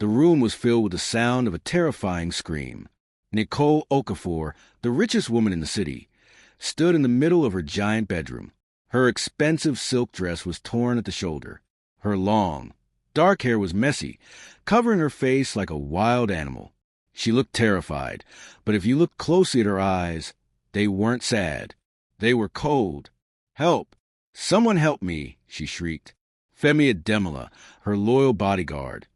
The room was filled with the sound of a terrifying scream. Nichole Okafor, the richest woman in the city, stood in the middle of her giant bedroom. Her expensive silk dress was torn at the shoulder. Her long, dark hair was messy, covering her face like a wild animal. She looked terrified, but if you looked closely at her eyes, they weren't sad. They were cold. "Help! Someone help me!" she shrieked. Femi Ademola, her loyal bodyguard,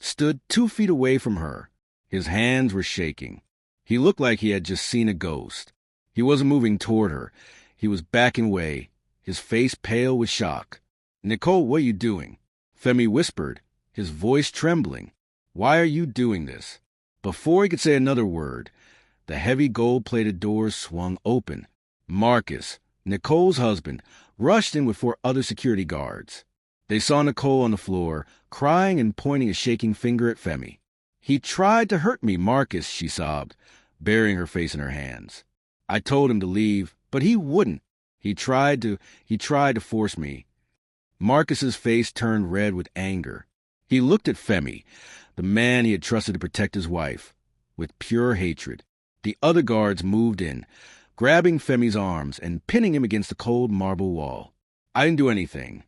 stood 2 feet away from her. His hands were shaking. He looked like he had just seen a ghost. He wasn't moving toward her. He was backing away, his face pale with shock. "Nichole, what are you doing?" Femi whispered, his voice trembling. "Why are you doing this?" Before he could say another word, the heavy gold-plated doors swung open. Marcus, Nichole's husband, rushed in with 4 other security guards. They saw Nichole on the floor, crying and pointing a shaking finger at Femi. "He tried to hurt me, Marcus," she sobbed, burying her face in her hands. "I told him to leave, but he wouldn't. He tried to force me." Marcus's face turned red with anger. He looked at Femi, the man he had trusted to protect his wife, with pure hatred. The other guards moved in, grabbing Femi's arms and pinning him against the cold marble wall. "I didn't do anything."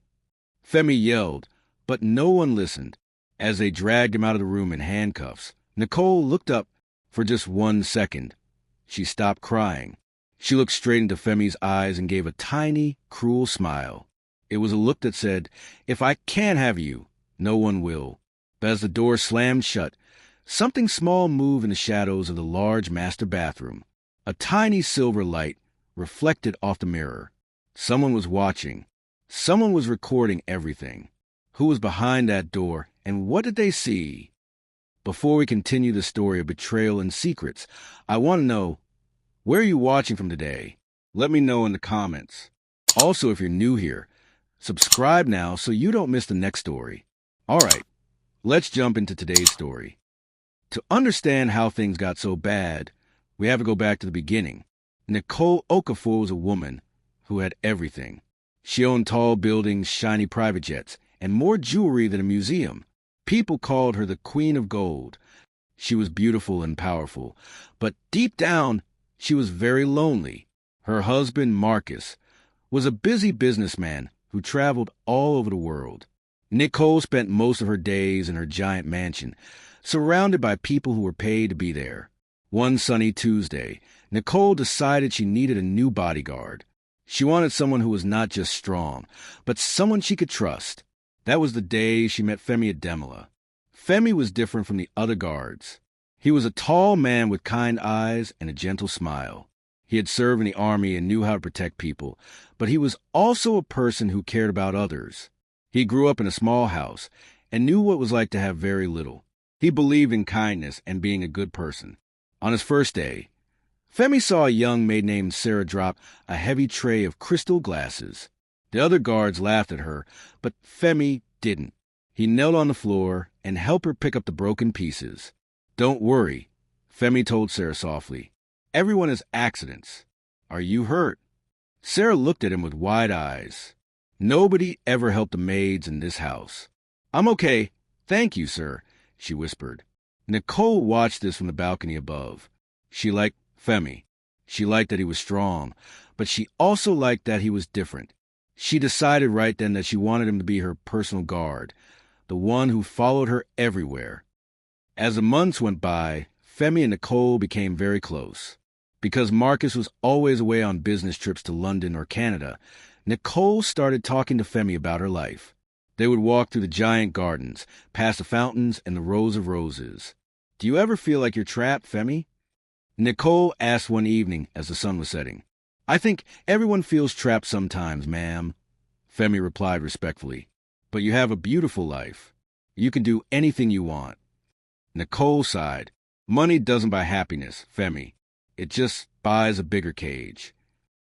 Femi yelled, but no one listened. As they dragged him out of the room in handcuffs, Nichole looked up for just 1 second. She stopped crying. She looked straight into Femi's eyes and gave a tiny, cruel smile. It was a look that said, "If I can't have you, no one will." But as the door slammed shut, something small moved in the shadows of the large master bathroom. A tiny silver light reflected off the mirror. Someone was watching. Someone was recording everything. Who was behind that door, and what did they see? Before we continue the story of betrayal and secrets, I want to know, where are you watching from today? Let me know in the comments. Also, if you're new here, subscribe now so you don't miss the next story. All right, let's jump into today's story. To understand how things got so bad, we have to go back to the beginning. Nichole Okafor was a woman who had everything. She owned tall buildings, shiny private jets, and more jewelry than a museum. People called her the Queen of Gold. She was beautiful and powerful, but deep down, she was very lonely. Her husband, Marcus, was a busy businessman who traveled all over the world. Nichole spent most of her days in her giant mansion, surrounded by people who were paid to be there. One sunny Tuesday, Nichole decided she needed a new bodyguard. She wanted someone who was not just strong, but someone she could trust. That was the day she met Femi Ademola. Femi was different from the other guards. He was a tall man with kind eyes and a gentle smile. He had served in the army and knew how to protect people, but he was also a person who cared about others. He grew up in a small house and knew what it was like to have very little. He believed in kindness and being a good person. On his first day, Femi saw a young maid named Sarah drop a heavy tray of crystal glasses. The other guards laughed at her, but Femi didn't. He knelt on the floor and helped her pick up the broken pieces. "Don't worry," Femi told Sarah softly. "Everyone has accidents. Are you hurt?" Sarah looked at him with wide eyes. "Nobody ever helped the maids in this house." "I'm okay. Thank you, sir," she whispered. Nichole watched this from the balcony above. She liked Femi. She liked that he was strong, but she also liked that he was different. She decided right then that she wanted him to be her personal guard, the one who followed her everywhere. As the months went by, Femi and Nichole became very close. Because Marcus was always away on business trips to London or Canada, Nichole started talking to Femi about her life. They would walk through the giant gardens, past the fountains and the rows of roses. "Do you ever feel like you're trapped, Femi?" Nichole asked one evening as the sun was setting. "I think everyone feels trapped sometimes, ma'am," Femi replied respectfully. "But you have a beautiful life. You can do anything you want." Nichole sighed. "Money doesn't buy happiness, Femi. It just buys a bigger cage."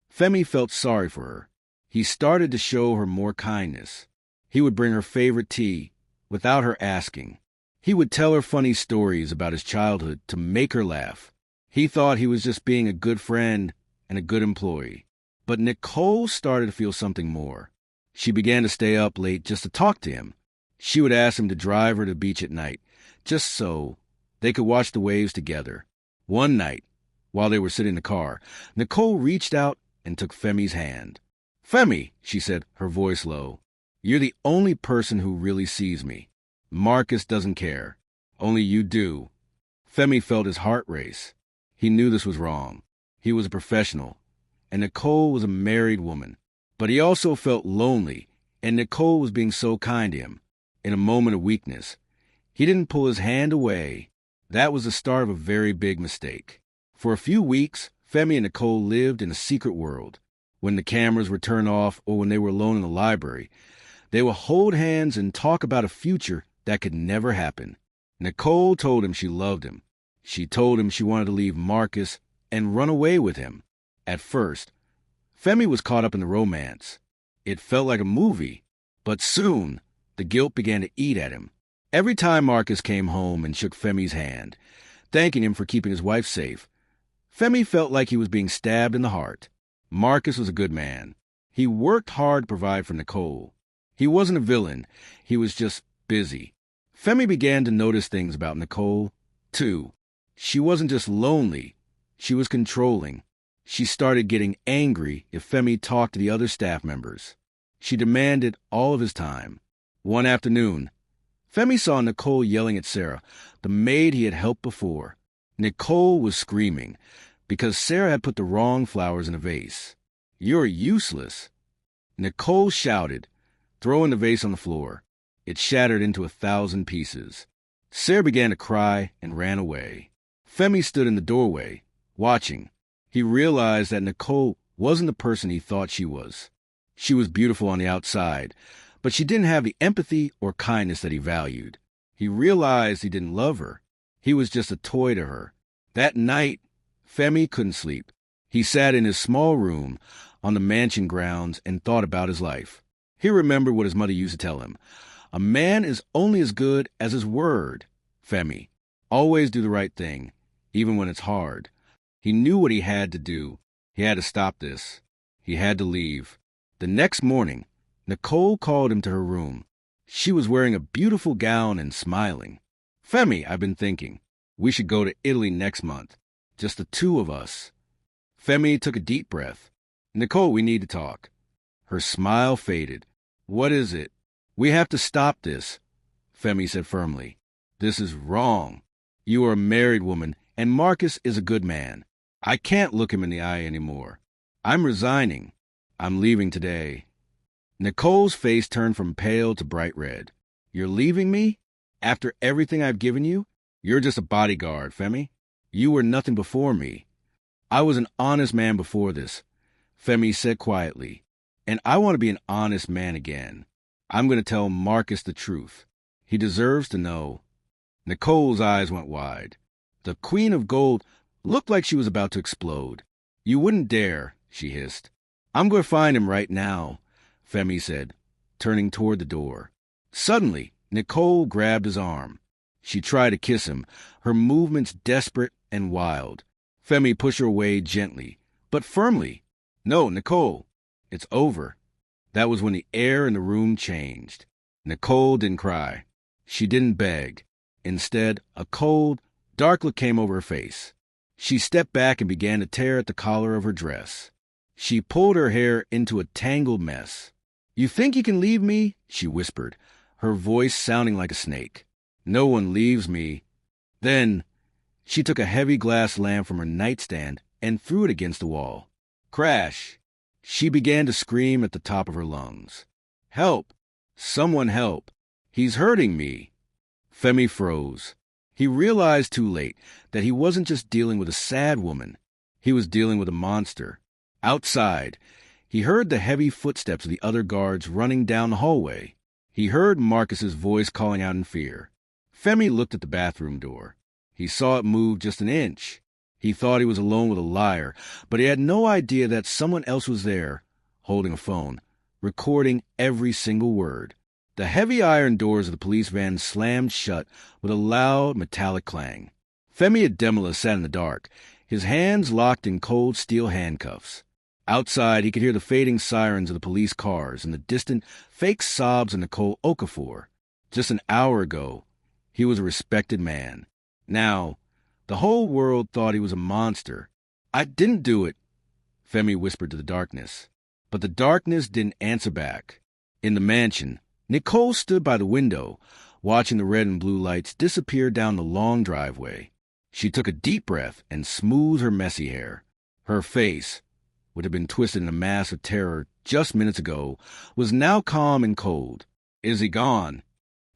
Femi felt sorry for her. He started to show her more kindness. He would bring her favorite tea without her asking. He would tell her funny stories about his childhood to make her laugh. He thought he was just being a good friend and a good employee. But Nichole started to feel something more. She began to stay up late just to talk to him. She would ask him to drive her to the beach at night, just so they could watch the waves together. One night, while they were sitting in the car, Nichole reached out and took Femi's hand. "Femi," she said, her voice low, "you're the only person who really sees me. Marcus doesn't care. Only you do." Femi felt his heart race. He knew this was wrong. He was a professional, and Nichole was a married woman. But he also felt lonely, and Nichole was being so kind to him. In a moment of weakness, he didn't pull his hand away. That was the start of a very big mistake. For a few weeks, Femi and Nichole lived in a secret world. When the cameras were turned off or when they were alone in the library, they would hold hands and talk about a future that could never happen. Nichole told him she loved him. She told him she wanted to leave Marcus and run away with him. At first, Femi was caught up in the romance. It felt like a movie, but soon the guilt began to eat at him. Every time Marcus came home and shook Femi's hand, thanking him for keeping his wife safe, Femi felt like he was being stabbed in the heart. Marcus was a good man. He worked hard to provide for Nichole. He wasn't a villain. He was just busy. Femi began to notice things about Nichole, too. She wasn't just lonely. She was controlling. She started getting angry if Femi talked to the other staff members. She demanded all of his time. One afternoon, Femi saw Nichole yelling at Sarah, the maid he had helped before. Nichole was screaming because Sarah had put the wrong flowers in a vase. "You're useless." Nichole shouted, throwing the vase on the floor. It shattered into 1,000 pieces. Sarah began to cry and ran away. Femi stood in the doorway, watching. He realized that Nichole wasn't the person he thought she was. She was beautiful on the outside, but she didn't have the empathy or kindness that he valued. He realized he didn't love her. He was just a toy to her. That night, Femi couldn't sleep. He sat in his small room on the mansion grounds and thought about his life. He remembered what his mother used to tell him. "A man is only as good as his word, Femi. Always do the right thing, even when it's hard." He knew what he had to do. He had to stop this. He had to leave. The next morning, Nichole called him to her room. She was wearing a beautiful gown and smiling. "Femi, I've been thinking. We should go to Italy next month. Just the two of us." Femi took a deep breath. "Nichole, we need to talk." Her smile faded. "What is it?" "We have to stop this," Femi said firmly. "This is wrong. You are a married woman, and Marcus is a good man. I can't look him in the eye anymore. I'm resigning. I'm leaving today." Nichole's face turned from pale to bright red. "You're leaving me? After everything I've given you? You're just a bodyguard, Femi. You were nothing before me." "I was an honest man before this," Femi said quietly. "And I want to be an honest man again. I'm going to tell Marcus the truth. He deserves to know." Nichole's eyes went wide. The Queen of Gold looked like she was about to explode. "You wouldn't dare," she hissed. "I'm going to find him right now," Femi said, turning toward the door. Suddenly, Nichole grabbed his arm. She tried to kiss him, her movements desperate and wild. Femi pushed her away gently, but firmly. "No, Nichole, it's over." That was when the air in the room changed. Nichole didn't cry. She didn't beg. Instead, a cold, dark look came over her face. She stepped back and began to tear at the collar of her dress. She pulled her hair into a tangled mess. "You think you can leave me?" she whispered, her voice sounding like a snake. "No one leaves me." Then she took a heavy glass lamp from her nightstand and threw it against the wall. Crash! She began to scream at the top of her lungs. "Help! Someone help! He's hurting me!" Femi froze. He realized too late that he wasn't just dealing with a sad woman. He was dealing with a monster. Outside, he heard the heavy footsteps of the other guards running down the hallway. He heard Marcus's voice calling out in fear. Femi looked at the bathroom door. He saw it move just an inch. He thought he was alone with a liar, but he had no idea that someone else was there, holding a phone, recording every single word. The heavy iron doors of the police van slammed shut with a loud metallic clang. Femi Ademula sat in the dark, his hands locked in cold steel handcuffs. Outside, he could hear the fading sirens of the police cars and the distant, fake sobs of Nichole Okafor. Just an hour ago, he was a respected man. Now, the whole world thought he was a monster. "I didn't do it," Femi whispered to the darkness. But the darkness didn't answer back. In the mansion, Nichole stood by the window, watching the red and blue lights disappear down the long driveway. She took a deep breath and smoothed her messy hair. Her face, which had been twisted in a mass of terror just minutes ago, was now calm and cold. "Is he gone?"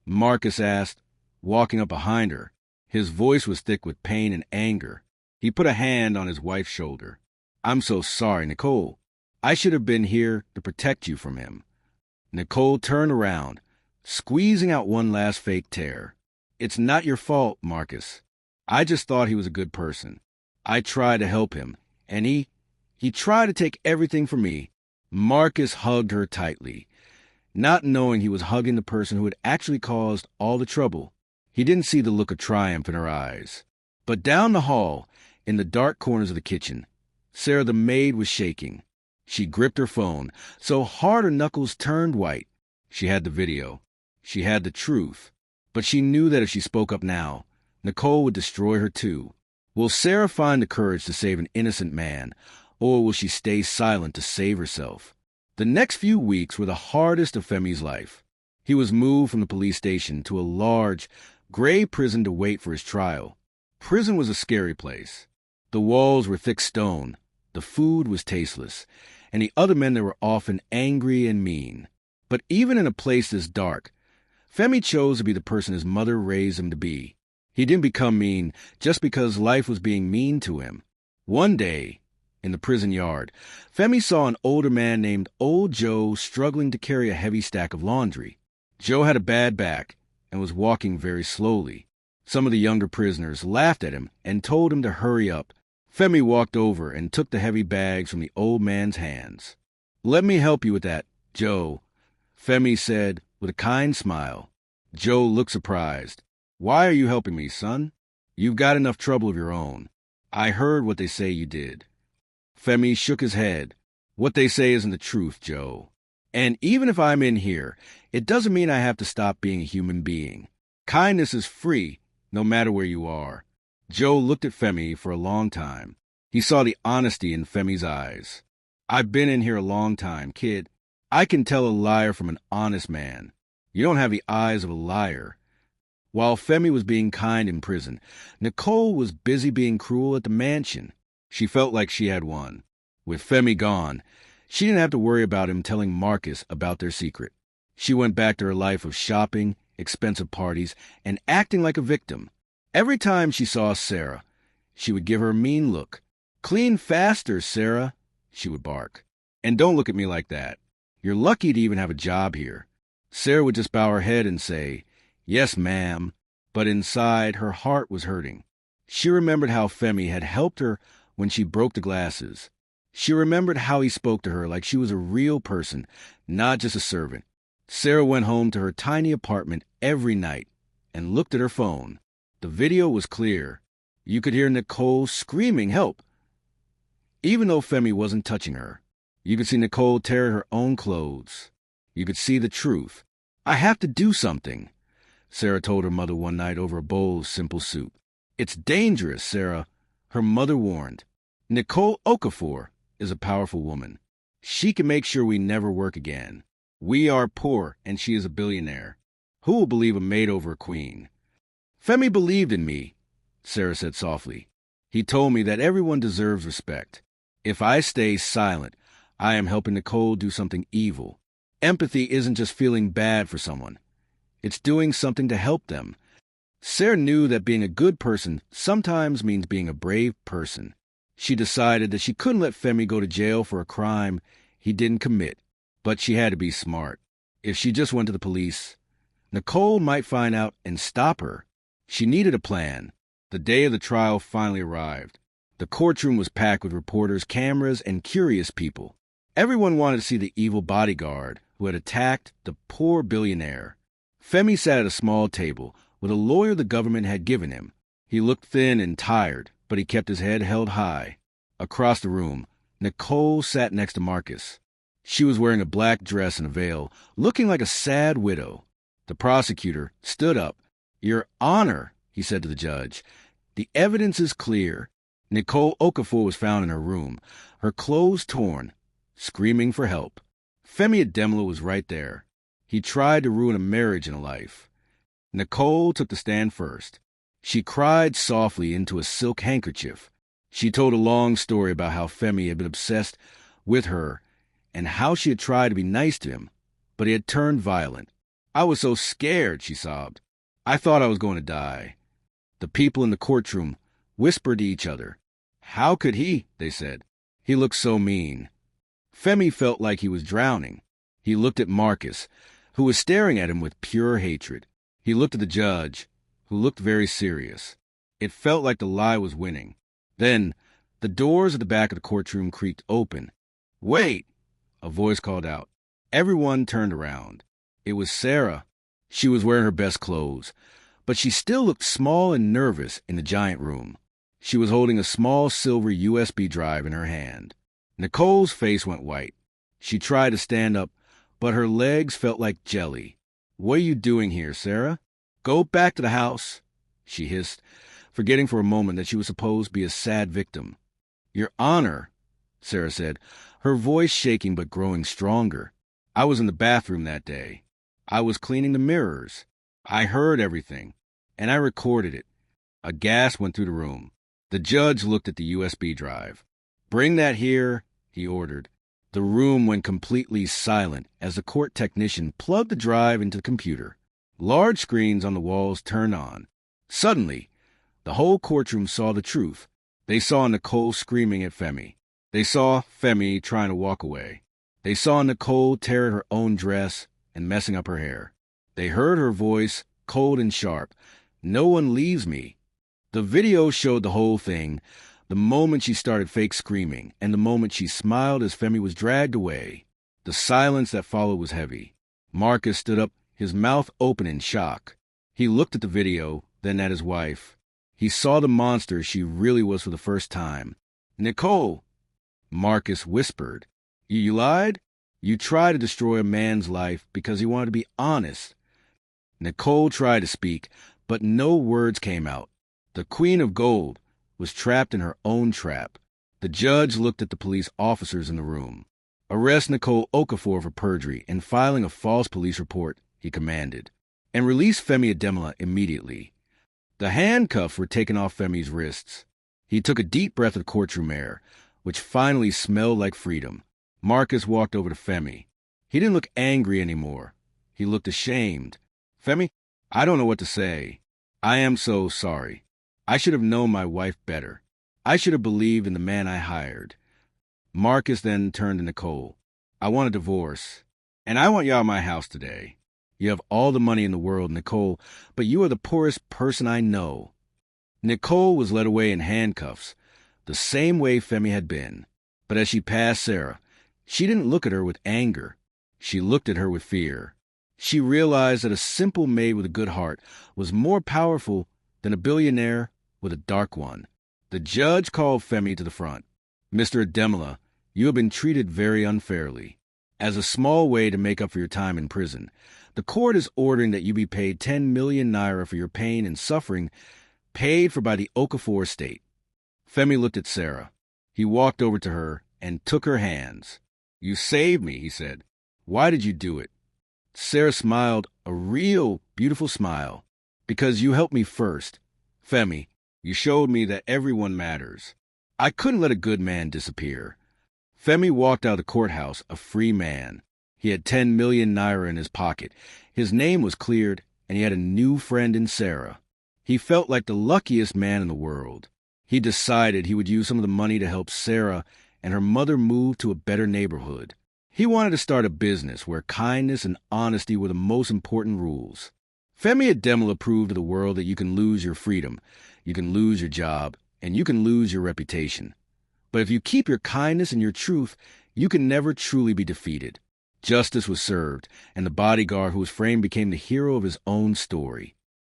Marcus asked, walking up behind her. His voice was thick with pain and anger. He put a hand on his wife's shoulder. "I'm so sorry, Nichole. I should have been here to protect you from him." Nichole turned around, squeezing out one last fake tear. "It's not your fault, Marcus. I just thought he was a good person. I tried to help him, and he tried to take everything from me." Marcus hugged her tightly, not knowing he was hugging the person who had actually caused all the trouble. He didn't see the look of triumph in her eyes. But down the hall, in the dark corners of the kitchen, Sarah the maid was shaking. She gripped her phone so hard her knuckles turned white. She had the video. She had the truth. But she knew that if she spoke up now, Nichole would destroy her too. Will Sarah find the courage to save an innocent man, or will she stay silent to save herself? The next few weeks were the hardest of Femi's life. He was moved from the police station to a large, gray prison to wait for his trial. Prison was a scary place. The walls were thick stone, the food was tasteless, and the other men there were often angry and mean. But even in a place this dark, Femi chose to be the person his mother raised him to be. He didn't become mean just because life was being mean to him. One day, in the prison yard, Femi saw an older man named Old Joe struggling to carry a heavy stack of laundry. Joe had a bad back and was walking very slowly. Some of the younger prisoners laughed at him and told him to hurry up. Femi walked over and took the heavy bags from the old man's hands. "Let me help you with that, Joe," Femi said with a kind smile. Joe looked surprised. "Why are you helping me, son? You've got enough trouble of your own. I heard what they say you did." Femi shook his head. "What they say isn't the truth, Joe. And even if I'm in here, it doesn't mean I have to stop being a human being. Kindness is free, no matter where you are." Joe looked at Femi for a long time. He saw the honesty in Femi's eyes. "I've been in here a long time, kid. I can tell a liar from an honest man. You don't have the eyes of a liar." While Femi was being kind in prison, Nichole was busy being cruel at the mansion. She felt like she had won. With Femi gone, she didn't have to worry about him telling Marcus about their secret. She went back to her life of shopping, expensive parties, and acting like a victim. Every time she saw Sarah, she would give her a mean look. "Clean faster, Sarah," she would bark. "And don't look at me like that. You're lucky to even have a job here." Sarah would just bow her head and say, "Yes, ma'am," but inside her heart was hurting. She remembered how Femi had helped her when she broke the glasses. She remembered how he spoke to her like she was a real person, not just a servant. Sarah went home to her tiny apartment every night and looked at her phone. The video was clear. You could hear Nichole screaming help, even though Femi wasn't touching her. You could see Nichole tear at her own clothes. You could see the truth. "I have to do something," Sarah told her mother one night over a bowl of simple soup. "It's dangerous, Sarah," her mother warned. "Nichole Okafor is a powerful woman. She can make sure we never work again. We are poor, and she is a billionaire. Who will believe a maid over a queen?" "Femi believed in me," Sarah said softly. "He told me that everyone deserves respect. If I stay silent, I am helping Nichole do something evil. Empathy isn't just feeling bad for someone. It's doing something to help them." Sarah knew that being a good person sometimes means being a brave person. She decided that she couldn't let Femi go to jail for a crime he didn't commit, but she had to be smart. If she just went to the police, Nichole might find out and stop her. She needed a plan. The day of the trial finally arrived. The courtroom was packed with reporters, cameras, and curious people. Everyone wanted to see the evil bodyguard who had attacked the poor billionaire. Femi sat at a small table with a lawyer the government had given him. He looked thin and tired, but he kept his head held high. Across the room, Nichole sat next to Marcus. She was wearing a black dress and a veil, looking like a sad widow. The prosecutor stood up. "Your Honor," he said to the judge, "the evidence is clear. Nichole Okafor was found in her room, her clothes torn, screaming for help. Femi Ademola was right there. He tried to ruin a marriage and a life." Nichole took the stand first. She cried softly into a silk handkerchief. She told a long story about how Femi had been obsessed with her and how she had tried to be nice to him, but he had turned violent. "I was so scared," she sobbed. "I thought I was going to die." The people in the courtroom whispered to each other. "How could he?" they said. "He looked so mean." Femi felt like he was drowning. He looked at Marcus, who was staring at him with pure hatred. He looked at the judge, who looked very serious. It felt like the lie was winning. Then, the doors at the back of the courtroom creaked open. "Wait!" a voice called out. Everyone turned around. It was Sarah. She was wearing her best clothes, but she still looked small and nervous in the giant room. She was holding a small silver USB drive in her hand. Nichole's face went white. She tried to stand up, but her legs felt like jelly. "What are you doing here, Sarah? Go back to the house," she hissed, forgetting for a moment that she was supposed to be a sad victim. "Your Honor," Sarah said, her voice shaking but growing stronger. "I was in the bathroom that day. I was cleaning the mirrors. I heard everything, and I recorded it." A gasp went through the room. The judge looked at the USB drive. "Bring that here," he ordered. The room went completely silent as the court technician plugged the drive into the computer. Large screens on the walls turned on. Suddenly, the whole courtroom saw the truth. They saw Nichole screaming at Femi. They saw Femi trying to walk away. They saw Nichole tear at her own dress and messing up her hair. They heard her voice, cold and sharp. "No one leaves me." The video showed the whole thing, the moment she started fake screaming, and the moment she smiled as Femi was dragged away. The silence that followed was heavy. Marcus stood up, his mouth open in shock. He looked at the video, then at his wife. He saw the monster she really was for the first time. "Nichole," Marcus whispered, you lied? You tried to destroy a man's life because he wanted to be honest." Nichole tried to speak, but no words came out. The Queen of Gold was trapped in her own trap. The judge looked at the police officers in the room. "Arrest Nichole Okafor for perjury and filing a false police report," he commanded. "And release Femi Ademola immediately." The handcuffs were taken off Femi's wrists. He took a deep breath of courtroom air, which finally smelled like freedom. Marcus walked over to Femi. He didn't look angry anymore. He looked ashamed. "Femi, I don't know what to say. I am so sorry. I should have known my wife better. I should have believed in the man I hired." Marcus then turned to Nichole. "I want a divorce, and I want you out of my house today. You have all the money in the world, Nichole, but you are the poorest person I know." Nichole was led away in handcuffs, the same way Femi had been. But as she passed Sarah, she didn't look at her with anger. She looked at her with fear. She realized that a simple maid with a good heart was more powerful than a billionaire with a dark one. The judge called Femi to the front. "Mr. Ademola, you have been treated very unfairly. As a small way to make up for your time in prison, the court is ordering that you be paid 10 million naira for your pain and suffering paid for by the Okafor estate." Femi looked at Sarah. He walked over to her and took her hands. "You saved me," he said. "Why did you do it?" Sarah smiled, a real, beautiful smile. "Because you helped me first. Femi, you showed me that everyone matters. I couldn't let a good man disappear." Femi walked out of the courthouse a free man. He had 10 million naira in his pocket. His name was cleared, and he had a new friend in Sarah. He felt like the luckiest man in the world. He decided he would use some of the money to help Sarah and her mother move to a better neighborhood. He wanted to start a business where kindness and honesty were the most important rules. Femi Ademola proved to the world that you can lose your freedom, you can lose your job, and you can lose your reputation. But if you keep your kindness and your truth, you can never truly be defeated. Justice was served, and the bodyguard who was framed became the hero of his own story.